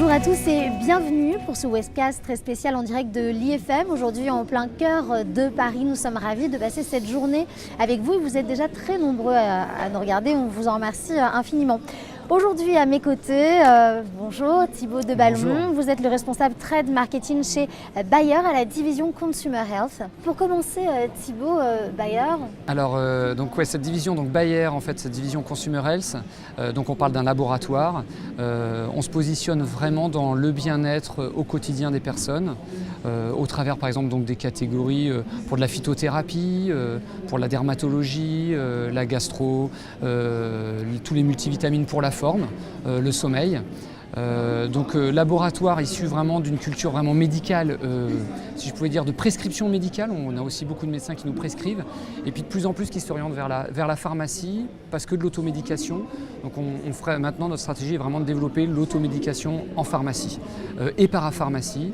Bonjour à tous et bienvenue pour ce webcast très spécial en direct de l'IFM. Aujourd'hui en plein cœur de Paris, nous sommes ravis de passer cette journée avec vous. Vous êtes déjà très nombreux à nous regarder, on vous en remercie infiniment. Aujourd'hui à mes côtés, bonjour Thibaut de Ballon, bonjour. Vous êtes le responsable trade marketing chez Bayer à la division Consumer Health. Pour commencer Thibaut, Bayer. Alors cette division donc Bayer, en fait cette division Consumer Health, donc on parle d'un laboratoire, on se positionne vraiment dans le bien-être au quotidien des personnes, au travers par exemple donc des catégories pour de la phytothérapie, pour la dermatologie, la gastro, tous les multivitamines pour la forme, le sommeil. Laboratoire issu vraiment d'une culture vraiment médicale, si je pouvais dire de prescription médicale. On a aussi beaucoup de médecins qui nous prescrivent et puis de plus en plus qui s'orientent vers la pharmacie parce que de l'automédication. Donc on ferait maintenant, notre stratégie est vraiment de développer l'automédication en pharmacie et parapharmacie.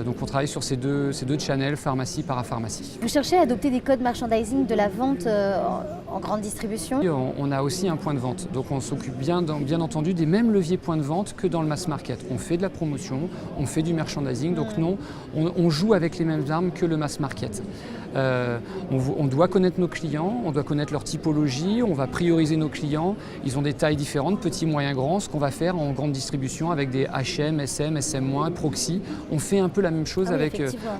Donc on travaille sur ces deux channels, pharmacie, parapharmacie. Vous cherchez à adopter des codes merchandising de la vente en grande distribution? On a aussi un point de vente, donc on s'occupe bien entendu des mêmes leviers points de vente que dans le mass market. On fait de la promotion, on fait du merchandising, donc non, on joue avec les mêmes armes que le mass market. On doit connaître nos clients, on doit connaître leur typologie, on va prioriser nos clients. Ils ont des tailles différentes, petits, moyens, grands. Ce qu'on va faire en grande distribution avec des HM, SM, SM-, proxy, on fait un peu la même chose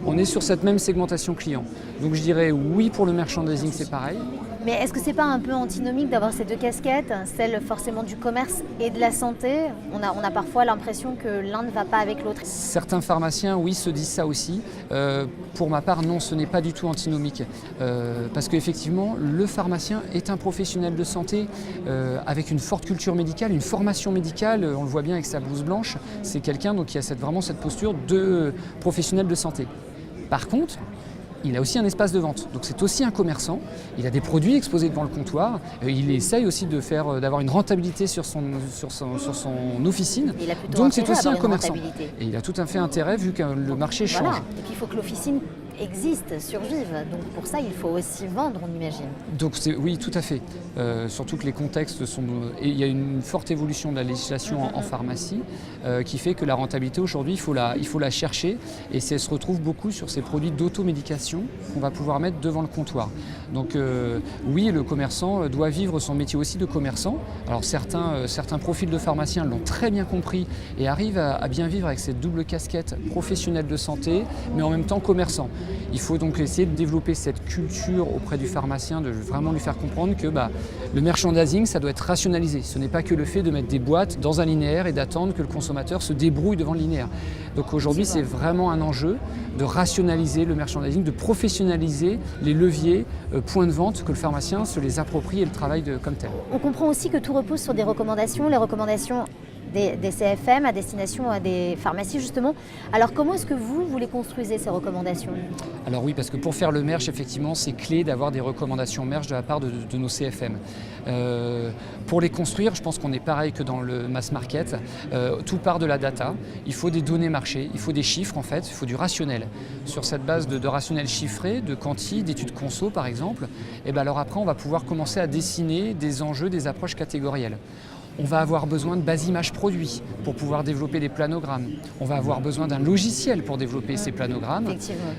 on est sur cette même segmentation client. Donc je dirais oui pour le merchandising, c'est pareil. Mais est-ce que c'est pas un peu antinomique d'avoir ces deux casquettes, celle forcément du commerce et de la santé? On a parfois l'impression que l'un ne va pas avec l'autre. Certains pharmaciens, oui, se disent ça aussi. Pour ma part, non, ce n'est pas du tout antinomique. Parce qu'effectivement, le pharmacien est un professionnel de santé avec une forte culture médicale, une formation médicale. On le voit bien avec sa blouse blanche. C'est quelqu'un qui a vraiment cette posture de professionnel de santé. Par contre, il a aussi un espace de vente, donc c'est aussi un commerçant. Il a des produits exposés devant le comptoir. Il essaye aussi d'avoir une rentabilité sur son officine. Donc c'est aussi un commerçant. Et il a tout à fait intérêt vu que le marché change. Et puis il faut que l'officine existe, survive. Donc pour ça, il faut aussi vendre, on imagine. Donc oui, tout à fait. Surtout que les contextes sont... Et il y a une forte évolution de la législation en pharmacie qui fait que la rentabilité aujourd'hui, il faut la chercher. Et elle se retrouve beaucoup sur ces produits d'automédication qu'on va pouvoir mettre devant le comptoir. Donc oui, le commerçant doit vivre son métier aussi de commerçant. Alors certains profils de pharmaciens l'ont très bien compris et arrivent à bien vivre avec cette double casquette professionnel de santé, mais en même temps commerçant. Il faut donc essayer de développer cette culture auprès du pharmacien, de vraiment lui faire comprendre que le merchandising, ça doit être rationalisé. Ce n'est pas que le fait de mettre des boîtes dans un linéaire et d'attendre que le consommateur se débrouille devant le linéaire. Donc aujourd'hui, c'est vraiment un enjeu de rationaliser le merchandising, de professionnaliser les leviers, points de vente, que le pharmacien se les approprie et le travaille comme tel. On comprend aussi que tout repose sur des recommandations, les recommandations des CFM à destination des pharmacies justement. Alors comment est-ce que vous les construisez ces recommandations? Alors oui, parce que pour faire le merch, effectivement, c'est clé d'avoir des recommandations merch de la part de nos CFM. Pour les construire, je pense qu'on est pareil que dans le mass market. Tout part de la data. Il faut des données marché, il faut des chiffres en fait, il faut du rationnel. Sur cette base de rationnel chiffré, de quanti, d'études conso par exemple, alors après on va pouvoir commencer à dessiner des enjeux, des approches catégorielles. On va avoir besoin de base images produits pour pouvoir développer des planogrammes. On va avoir besoin d'un logiciel pour développer ces planogrammes.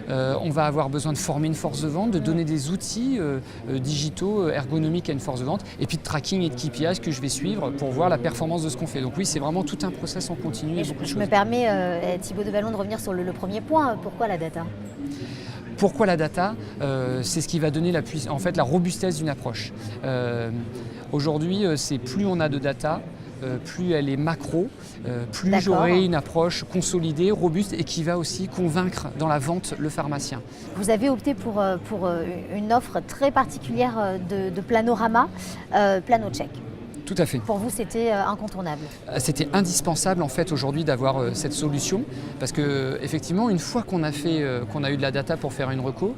On va avoir besoin de former une force de vente, de donner des outils digitaux, ergonomiques à une force de vente, et puis de tracking et de KPIs que je vais suivre pour voir la performance de ce qu'on fait. Donc oui, c'est vraiment tout un process en continu. Et je me permets, Thibaut de Ballon, de revenir sur le premier point. Pourquoi la data ? Pourquoi la data? C'est ce qui va donner la robustesse d'une approche. Aujourd'hui, c'est plus on a de data, plus elle est macro, plus j'aurai une approche consolidée, robuste et qui va aussi convaincre dans la vente le pharmacien. Vous avez opté pour une offre très particulière de Planorama, PlanoCheck. Tout à fait. Pour vous, c'était incontournable. C'était indispensable en fait aujourd'hui d'avoir cette solution parce que effectivement, une fois qu'on a eu de la data pour faire une reco,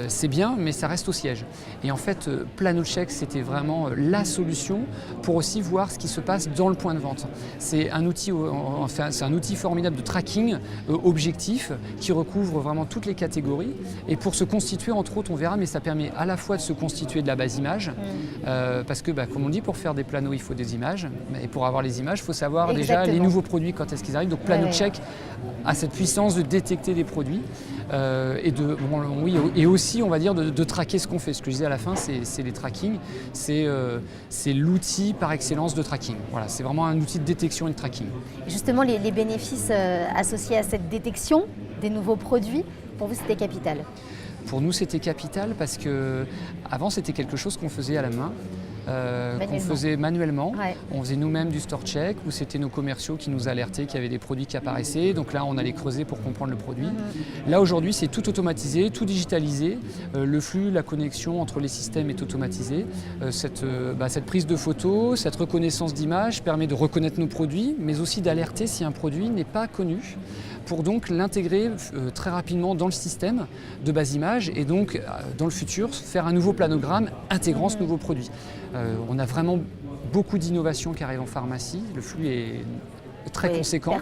c'est bien, mais ça reste au siège. Et en fait, PlanoCheck, c'était vraiment la solution pour aussi voir ce qui se passe dans le point de vente. C'est un outil formidable de tracking objectif qui recouvre vraiment toutes les catégories. Et pour se constituer, entre autres, on verra, mais ça permet à la fois de se constituer de la base image, parce que, comme on dit, pour faire des planos, il faut des images. Et pour avoir les images, il faut savoir Exactement. déjà les nouveaux produits, quand est-ce qu'ils arrivent. Donc PlanoCheck a cette puissance de détecter des produits et aussi, on va dire, de traquer ce qu'on fait. Ce que je disais à la fin, c'est les tracking. C'est l'outil par excellence de tracking. Voilà, c'est vraiment un outil de détection et de tracking. Et justement, les bénéfices associés à cette détection des nouveaux produits, pour vous, c'était capital? Pour nous, c'était capital parce que avant, c'était quelque chose qu'on faisait à la main. Qu'on faisait manuellement. Ouais. On faisait nous-mêmes du store check où c'était nos commerciaux qui nous alertaient qu'il y avait des produits qui apparaissaient. Donc là, on allait creuser pour comprendre le produit. Là, aujourd'hui, c'est tout automatisé, tout digitalisé. Le flux, la connexion entre les systèmes est automatisée. Cette prise de photos, cette reconnaissance d'images permet de reconnaître nos produits, mais aussi d'alerter si un produit n'est pas connu, pour donc l'intégrer très rapidement dans le système de base image et donc dans le futur faire un nouveau planogramme intégrant ce nouveau produit. On a vraiment beaucoup d'innovations qui arrivent en pharmacie, le flux est très conséquent,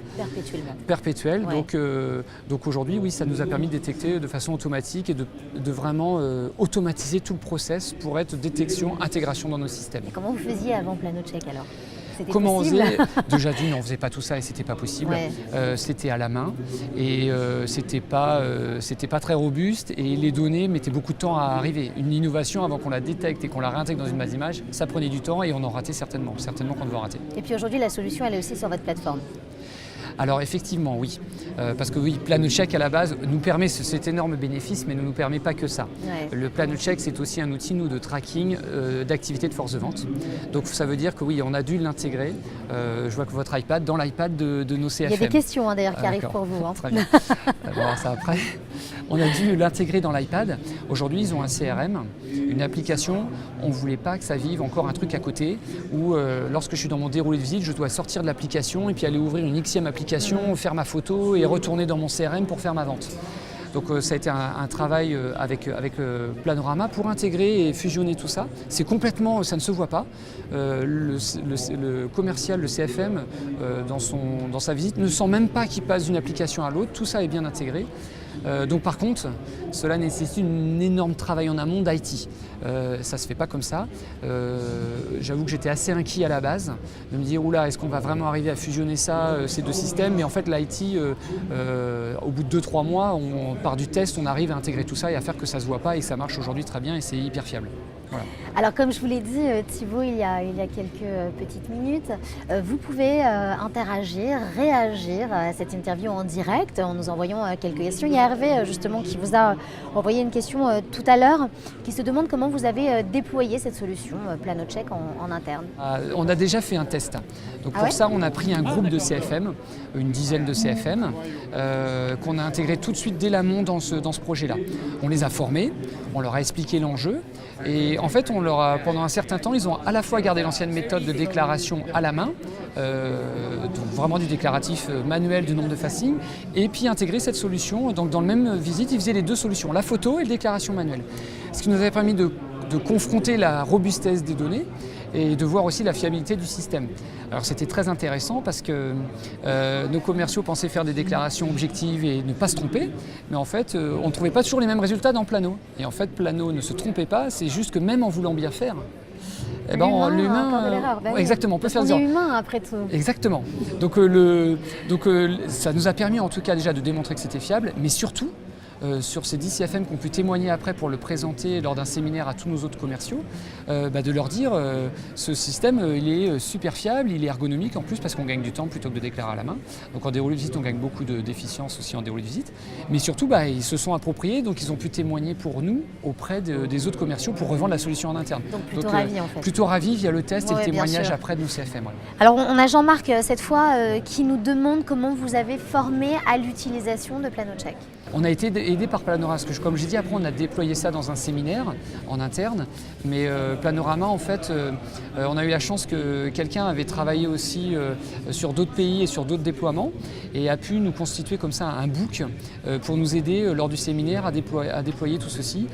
perpétuel. Ouais. Donc aujourd'hui, oui, ça nous a permis de détecter de façon automatique et de vraiment automatiser tout le process pour être détection, intégration dans nos systèmes. Et comment vous faisiez avant PlanoCheck alors? Comment on faisait? Déjà d'une, on ne faisait pas tout ça et c'était pas possible. Ouais. C'était à la main et c'était pas très robuste et les données mettaient beaucoup de temps à arriver. Une innovation, avant qu'on la détecte et qu'on la réintègre dans une base d'image, ça prenait du temps et on en ratait certainement qu'on devait en rater. Et puis aujourd'hui, la solution, elle est aussi sur votre plateforme. Alors effectivement, oui. Parce que oui, PlanoCheck à la base nous permet cet énorme bénéfice, mais ne nous permet pas que ça. Ouais. Le PlanoCheck, c'est aussi un outil, nous, de tracking d'activité de force de vente. Donc ça veut dire que oui, on a dû l'intégrer. Je vois que votre iPad, dans l'iPad de nos CFM. Il y a des questions d'ailleurs qui arrivent pour vous. Très bien. On va voir ça après. On a dû l'intégrer dans l'iPad. Aujourd'hui, ils ont un CRM, une application. On ne voulait pas que ça vive encore un truc à côté où lorsque je suis dans mon déroulé de visite, je dois sortir de l'application et puis aller ouvrir une Xème application, faire ma photo et retourner dans mon CRM pour faire ma vente. Donc ça a été un travail avec Planorama pour intégrer et fusionner tout ça. C'est complètement, ça ne se voit pas. Le commercial, le CFM, dans sa visite, ne sent même pas qu'il passe d'une application à l'autre. Tout ça est bien intégré. Donc par contre, cela nécessite un énorme travail en amont d'IT. Ça ne se fait pas comme ça. J'avoue que j'étais assez inquiet à la base, de me dire oula, est-ce qu'on va vraiment arriver à fusionner ça, ces deux systèmes? Mais en fait, l'IT, au bout de 2-3 mois, par du test, on arrive à intégrer tout ça et à faire que ça ne se voit pas et que ça marche aujourd'hui très bien et c'est hyper fiable. Voilà. Alors comme je vous l'ai dit Thibaut il y a quelques petites minutes, vous pouvez interagir, réagir à cette interview en direct en nous envoyant quelques questions. Il y a Hervé justement qui vous a envoyé une question tout à l'heure qui se demande comment vous avez déployé cette solution PlanoCheck en interne. On a déjà fait un test. Donc pour ça on a pris un groupe de CFM, une dizaine de CFM qu'on a intégré tout de suite dès l'amont dans ce projet-là. On les a formés, on leur a expliqué l'enjeu et en fait pendant un certain temps ils ont à la fois gardé l'ancienne méthode de déclaration à la main, donc vraiment du déclaratif manuel du nombre de facings, et puis intégré cette solution. Donc dans le même visite ils faisaient les deux solutions, la photo et la déclaration manuelle. Ce qui nous avait permis de confronter la robustesse des données et de voir aussi la fiabilité du système. Alors c'était très intéressant parce que nos commerciaux pensaient faire des déclarations objectives et ne pas se tromper, mais en fait on ne trouvait pas toujours les mêmes résultats dans Plano. Et en fait Plano ne se trompait pas, c'est juste que même en voulant bien faire, l'humain, exactement, on peut faire on est humain après tout. Exactement. Donc ça nous a permis en tout cas déjà de démontrer que c'était fiable, mais surtout sur ces 10 CFM qui ont pu témoigner après pour le présenter lors d'un séminaire à tous nos autres commerciaux, de leur dire ce système il est super fiable, il est ergonomique en plus parce qu'on gagne du temps plutôt que de déclarer à la main. Donc en déroulé de visite on gagne beaucoup d'efficience aussi en déroulé de visite, mais surtout ils se sont appropriés, donc ils ont pu témoigner pour nous auprès des autres commerciaux pour revendre la solution en interne. Donc plutôt ravis en fait. Plutôt ravis via le test et le témoignage après de nos CFM. Ouais. Alors on a Jean-Marc cette fois qui nous demande comment vous avez formé à l'utilisation de PlanoCheck. On a été aidé par Planorama, parce que comme j'ai dit, après on a déployé ça dans un séminaire en interne, mais Planorama en fait, on a eu la chance que quelqu'un avait travaillé aussi sur d'autres pays et sur d'autres déploiements et a pu nous constituer comme ça un book pour nous aider lors du séminaire à déployer tout ceci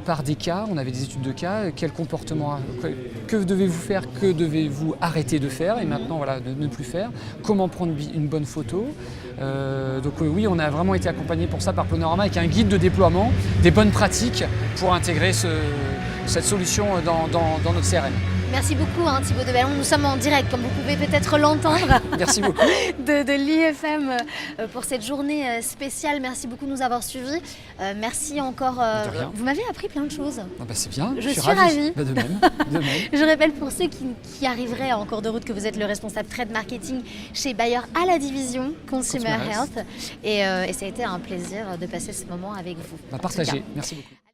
par des cas. On avait des études de cas, quel comportement, que devez-vous faire, que devez-vous arrêter de faire et maintenant voilà, de ne plus faire, comment prendre une bonne photo. Donc oui, on a vraiment été accompagné pour ça par Planorama avec un guide de déploiement, des bonnes pratiques pour intégrer cette solution dans notre CRM. Merci beaucoup Thibaut de Bellon. Nous sommes en direct, comme vous pouvez peut-être l'entendre. Merci beaucoup. de l'IFM pour cette journée spéciale. Merci beaucoup de nous avoir suivis. Merci encore. De rien. Vous m'avez appris plein de choses. Ah bah c'est bien, Je suis ravie. Bah de même, de même. Je rappelle pour ceux qui arriveraient en cours de route que vous êtes le responsable trade marketing chez Bayer à la division Consumer Health. Et ça a été un plaisir de passer ce moment avec vous. Partagez. Merci beaucoup.